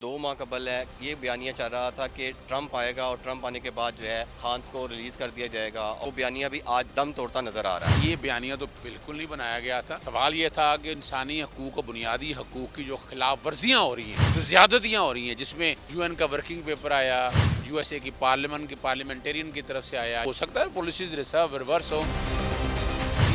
2 माह कबल है ये बयानिया चल रहा था कि ट्रंप आएगा और ट्रंप आने के बाद जो है खान को रिलीज़ कर दिया जाएगा और वो बयानिया भी आज दम तोड़ता नज़र आ रहा है। ये बयानिया तो बिल्कुल नहीं बनाया गया था। सवाल ये था कि इंसानी हकूक और बुनियादी हकूक की जो खिलाफ वर्जियाँ हो रही हैं, जो ज़्यादतियाँ हो रही हैं, जिसमें UN का वर्किंग पेपर आया, USA की पार्लियामेंटेरियन की तरफ से आया, हो सकता है पॉलिसीज रिवर्स हो।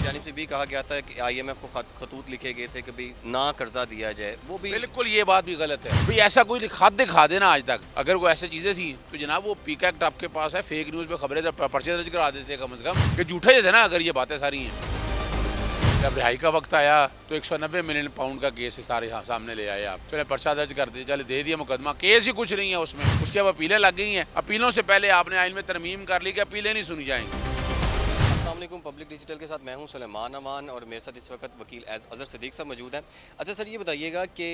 जानिब से भी कहा गया था कि IMF को खतूत लिखे गए थे कि भाई ना कर्जा दिया जाए, वो भी बिल्कुल ये बात भी गलत है। भाई ऐसा कोई खत दिखा देना आज तक, अगर वो ऐसी चीज़ें थी तो जनाब वो पीक एक्ट आपके पास है, फेक न्यूज़ पे खबरें पर्चे दर्ज करा देते कम से कम, कि झूठे थे ना अगर ये बातें सारी हैं। जब रिहाई का वक्त आया तो 190 मिलियन पाउंड का केस है सारे सामने ले आए आप, चले पर्चा दर्ज कर दिया, चले दे दिया मुकदमा, केस ही कुछ नहीं है उसमें। उसके अब अपीलें लग गई हैं, अपीलों से पहले आपने आइन में तरमीम कर ली कि अपीलें नहीं सुनी जाएंगी। अस्सलाम वालेकुम, पब्लिक डिजिटल के साथ मैं हूं सुलेमान अमान और मेरे साथ इस वक्त वकील अज़हर सिद्दीक साहब मौजूद हैं। अच्छा सर, ये बताइएगा कि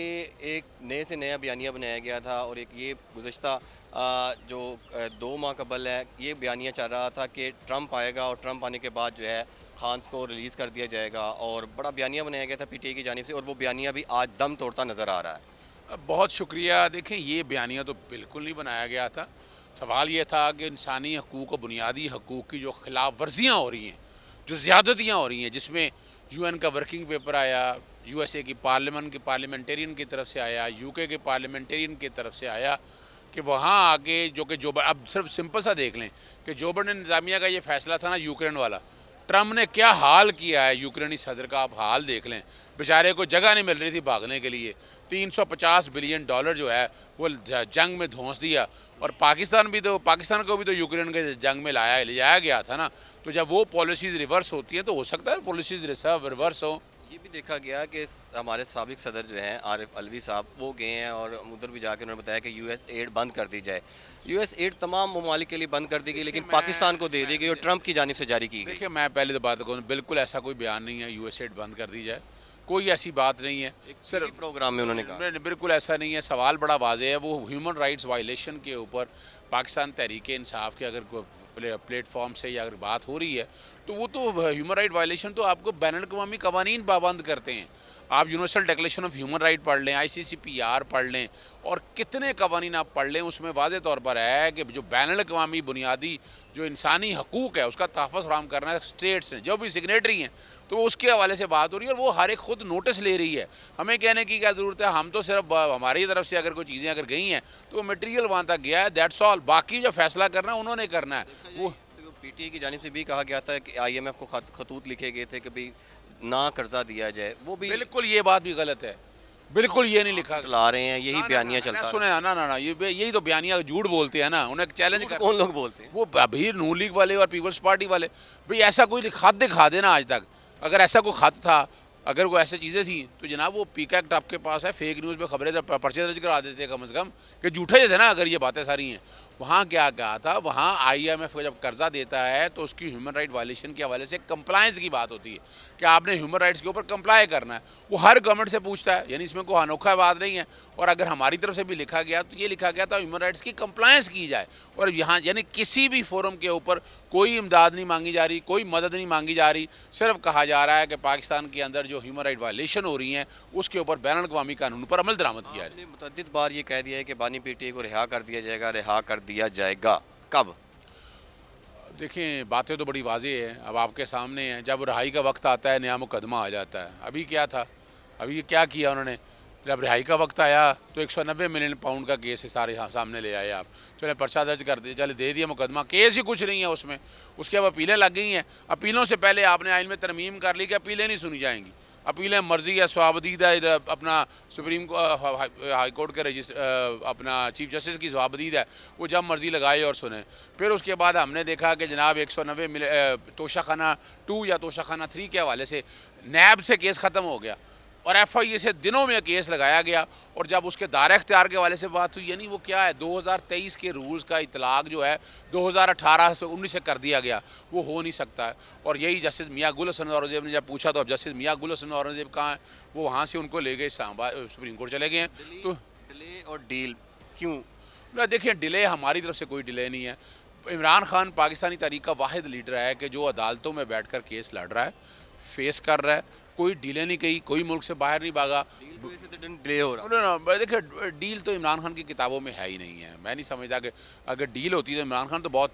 एक नए से नया बयानिया बनाया गया था और एक ये गुज़श्ता जो 2 माह कबल है ये बयानिया चल रहा था कि ट्रंप आएगा और ट्रंप आने के बाद जो है खान को रिलीज़ कर दिया जाएगा और बड़ा बयानिया बनाया गया था PTI की जानिब से, और वो बयानिया भी आज दम तोड़ता नज़र आ रहा है। बहुत शुक्रिया। देखें, ये बयानिया तो बिल्कुल नहीं बनाया गया था। सवाल ये था कि इंसानी हकूक और बुनियादी हकूक की जो खिलाफ वर्जियाँ हो रही हैं, जो ज़्यादतियाँ हो रही हैं, जिसमें UN का वर्किंग पेपर आया, USA की पार्लियामेंटेरियन की तरफ से आया, UK के पार्लियामेंटेरियन की तरफ से आया, कि वहाँ आगे जो कि अब सिर्फ सिंपल सा देख लें कि जो बड़े इंतज़ामिया का ये फैसला था ना यूक्रेन वाला, ट्रम्प ने क्या हाल किया है यूक्रेनी सदर का, आप हाल देख लें। बेचारे को जगह नहीं मिल रही थी भागने के लिए। 350 बिलियन डॉलर जो है वो जंग में धौंस दिया, और पाकिस्तान को भी तो यूक्रेन के जंग में ले जाया गया था ना। तो जब वो पॉलिसीज़ रिवर्स होती हैं तो हो सकता है पॉलिसीज़ रिवर्स हो। ये भी देखा गया कि हमारे साबिक सदर जो हैं आरिफ अलवी साहब, वो गए हैं और उधर भी जाकर उन्होंने बताया कि US एड बंद कर दी जाए। US एड तमाम ममालिक के लिए बंद कर दी गई, लेकिन पाकिस्तान को दे दी गई और ट्रंप की जानिब से जारी की गई। देखिए, मैं पहले तो बात कहूँ, बिल्कुल ऐसा कोई बयान नहीं है US एड बंद कर दी जाए, कोई ऐसी बात नहीं है। सिर्फ प्रोग्राम में उन्होंने कहा नहीं, बिल्कुल ऐसा नहीं है। सवाल बड़ा वाज़ेह है। वो ह्यूमन राइट्स वायलेशन के ऊपर पाकिस्तान तहरीक इंसाफ के अगर प्लेटफॉर्म से या अगर बात हो रही है तो वो तो ह्यूमन राइट वायलेशन तो आपको बैनुल-अक़वामी कवानीन पाबंद करते हैं। आप universal declaration of human right पढ़ लें, ICCPR पढ़ लें, और कितने कवानीन आप पढ़ लें, उसमें वाज़ेह तौर पर है कि जो बैनुल-अक़वामी बुनियादी जो इंसानी हकूक़ है उसका तहफ़्फ़ुज़ फराहम करना है स्टेट्स ने, जो भी सिग्नेटरी हैं, तो उसके हवाले से बात हो रही है और वो हर एक खुद नोटिस ले रही है। हमें कहने की क्या ज़रूरत है? हम तो सिर्फ हमारी तरफ से अगर कोई चीज़ें अगर गई हैं तो मटेरियल वहाँ तक गया है, दैट्स ऑल। बाकी जो फैसला करना है उन्होंने करना है। वो PTI की जानिब से भी कहा गया था कि IMF को खतूत लिखे गए थे कि भाई ना कर्जा दिया जाए, वो भी बिल्कुल ये बात भी गलत है। बिल्कुल ये नहीं लिखा ला रहे हैं, यही बयानिया चलता है। सुने ना ना ना, यही तो बयानिया झूठ बोलते हैं ना, उन्हें चैलेंज कर। कौन लोग बोलते हैं? वो अभी नून लीग वाले और पीपल्स पार्टी वाले। भाई ऐसा कोई खत दिखा देना आज तक, अगर ऐसा कोई खत था, अगर कोई ऐसी चीज़ें थी तो जनाब वो पीक एक्ट आपके पास है, फेक न्यूज़ पे खबरें पर्चे दर्ज करा देते कम से कम, कि झूठे थे ना अगर ये बातें सारी हैं। वहाँ क्या कहा था, वहाँ IMF को जब कर्जा देता है तो उसकी ह्यूमन राइट वायलेशन के हवाले से कंप्लायंस की बात होती है कि आपने ह्यूमन राइट्स के ऊपर कंप्लाई करना है। वो हर गवर्नमेंट से पूछता है, यानी इसमें कोई अनोखा बात नहीं है। और अगर हमारी तरफ से भी लिखा गया तो ये लिखा गया था ह्यूमन राइट्स की कंप्लायंस की जाए, और यहाँ यानी किसी भी फोरम के ऊपर कोई इमदाद नहीं मांगी जा रही, कोई मदद नहीं मांगी जा रही। सिर्फ कहा जा रहा है कि पाकिस्तान के अंदर जो ह्यूमन राइट वायलेशन हो रही हैं उसके ऊपर बैनुल-अक़वामी कानून पर अमल दरामद किया जाए। मुतअद्दिद बार ये कह दिया है कि बानी PTI को रिहा कर दिया जाएगा, रिहा कर दिया जाएगा, कब? देखें, बातें तो बड़ी वाज़ेह हैं, अब आपके सामने हैं। जब रिहाई का वक्त आता है नया मुकदमा आ जाता है। अभी क्या था, अभी क्या किया उन्होंने, जब रिहाई का वक्त आया तो 190 मिलियन पाउंड का केस है सारे सामने ले आए आप, चले पर्चा दर्ज कर दिया, चले दे दिया मुकदमा, केस ही कुछ नहीं है उसमें। उसके अब अपीलें लग गई हैं, अपीलों से पहले आपने आइन में तरमीम कर ली कि अपीलें नहीं सुनी जाएंगी। अपीलें मर्जी है, स्वाबदीद है, अपना सुप्रीम हाई कोर्ट के अपना चीफ जस्टिस की स्वाबदीद है, वो जब मर्जी लगाए और सुने। फिर उसके बाद हमने देखा कि जनाब 190 तोशाखाना 2 या तोशाखाना 3 के हवाले से नैब से केस ख़त्म हो गया और FIA से दिनों में केस लगाया गया। और जब उसके दायरा इख्तियार के हवाले से बात हुई, यानी वो क्या है, 2023 के रूल्स का इतलाक़ जो है 2018 से 19 से कर दिया गया, वो हो नहीं सकता है। और यही जस्टिस मियां गुल हसन औरंगज़ेब ने जब पूछा तो अब जस्टिस मियां गुल हसन औरंगज़ेब कहाँ हैं, वो वहाँ से उनको ले गए सुप्रीम कोर्ट चले गए हैं। तो डिले और डील क्यों? ना देखिए, डिले हमारी तरफ से कोई डिले नहीं है। इमरान खान पाकिस्तानी तहरीक का वाहिद लीडर है कि जो अदालतों में बैठ कर केस लड़ रहा है, फेस कर रहा है, कोई डीलें नहीं कही, कोई मुल्क से बाहर नहीं भागा। डील की वजह से तो डिले हो रहा। ना देखिए, डील तो इमरान खान की किताबों में है ही नहीं है। मैं नहीं समझता कि अगर डील होती तो इमरान खान तो बहुत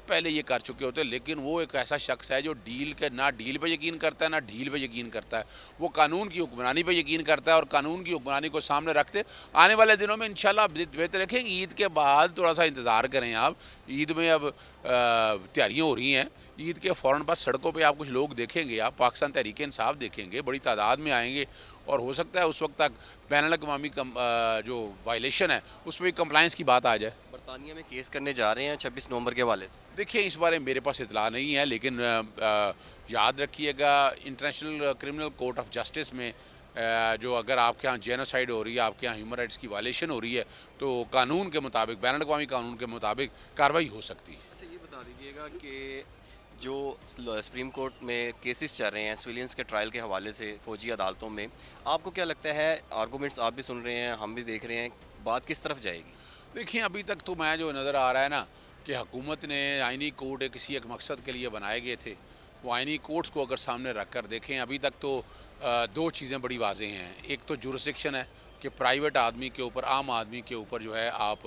पहले ये कर चुके होते। लेकिन वो एक ऐसा शख्स है जो डील के ना डील पे यकीन करता है ना ढील पे यकीन करता है। वो कानून की हुक्मरानी पे यकीन करता है और कानून की हुक्मरानी को सामने रखते आने वाले दिनों में इंशाल्लाह बेहतर रखें। ईद के बाद थोड़ा सा इंतज़ार करें आप। ईद में अब तैयारियाँ हो रही हैं। ईद के फ़ौरन बाद सड़कों पे आप कुछ लोग देखेंगे, आप पाकिस्तान तहरीक इंसाफ देखेंगे, बड़ी तादाद में आएंगे। और हो सकता है उस वक्त तक बैनुल-अक़वामी जो वायलेशन है उसमें कंप्लाइंस की बात आ जाए। बरतानिया में केस करने जा रहे हैं 26 नवंबर के हवाले से। देखिए, इस बारे में मेरे पास इतला नहीं है, लेकिन याद रखिएगा international criminal court of justice में जो अगर आपके यहाँ जेनोसाइड हो रही है, आपके यहाँ ह्यूमन राइट्स की वायलेशन हो रही है, तो कानून के मुताबिक, बैनुल-अक़वामी कानून के मुताबिक कार्रवाई हो सकती है। अच्छा, ये बता दीजिएगा कि जो सुप्रीम कोर्ट में केसेस चल रहे हैं सिविलियंस के ट्रायल के हवाले से फौजी अदालतों में, आपको क्या लगता है, आर्गूमेंट्स आप भी सुन रहे हैं, हम भी देख रहे हैं, बात किस तरफ जाएगी? देखिए, अभी तक तो मैं जो नज़र आ रहा है ना कि हुकूमत ने आइनी कोड किसी एक मकसद के लिए बनाए गए थे, वो आइनी कोड्स को अगर सामने रख कर देखें, अभी तक तो दो चीज़ें बड़ी वाज़ेह हैं। एक तो जुरिस्डिक्शन है कि प्राइवेट आदमी के ऊपर, आम आदमी के ऊपर जो है आप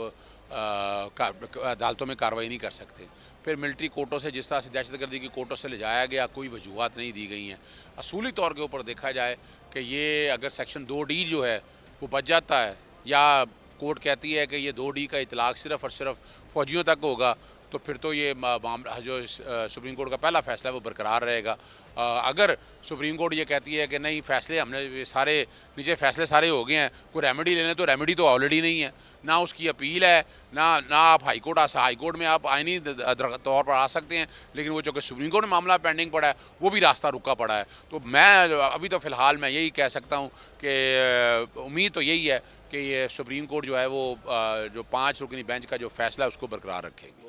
अदालतों में कार्रवाई नहीं कर सकते। फिर मिलिट्री कोर्टों से, जिस तरह से दहशतगर्दी की कोर्टों से ले जाया गया, कोई वजूहत नहीं दी गई हैं। असूली तौर के ऊपर देखा जाए कि ये अगर सेक्शन 2D जो है वो बच जाता है, या कोर्ट कहती है कि ये 2D का इतलाक़ सिर्फ़ और सिर्फ फ़ौजियों तक होगा, तो फिर तो ये मामला जो सुप्रीम कोर्ट का पहला फ़ैसला है वो बरकरार रहेगा। अगर सुप्रीम कोर्ट ये कहती है कि नहीं, फ़ैसले हमने सारे नीचे फ़ैसले सारे हो गए हैं, कोई रेमेडी लेने, तो रेमेडी तो ऑलरेडी नहीं है, ना उसकी अपील है, ना आप हाई कोर्ट में आप आइनी तौर पर आ सकते हैं। लेकिन वो जो कि सुप्रीम कोर्ट में मामला पेंडिंग पड़ा है, वो भी रास्ता रुका पड़ा है। तो मैं अभी तो फ़िलहाल मैं यही कह सकता हूँ कि उम्मीद तो यही है कि ये सुप्रीम कोर्ट जो है वो जो 5 रुकनी बेंच का जो फ़ैसला है उसको बरकरार रखेगी।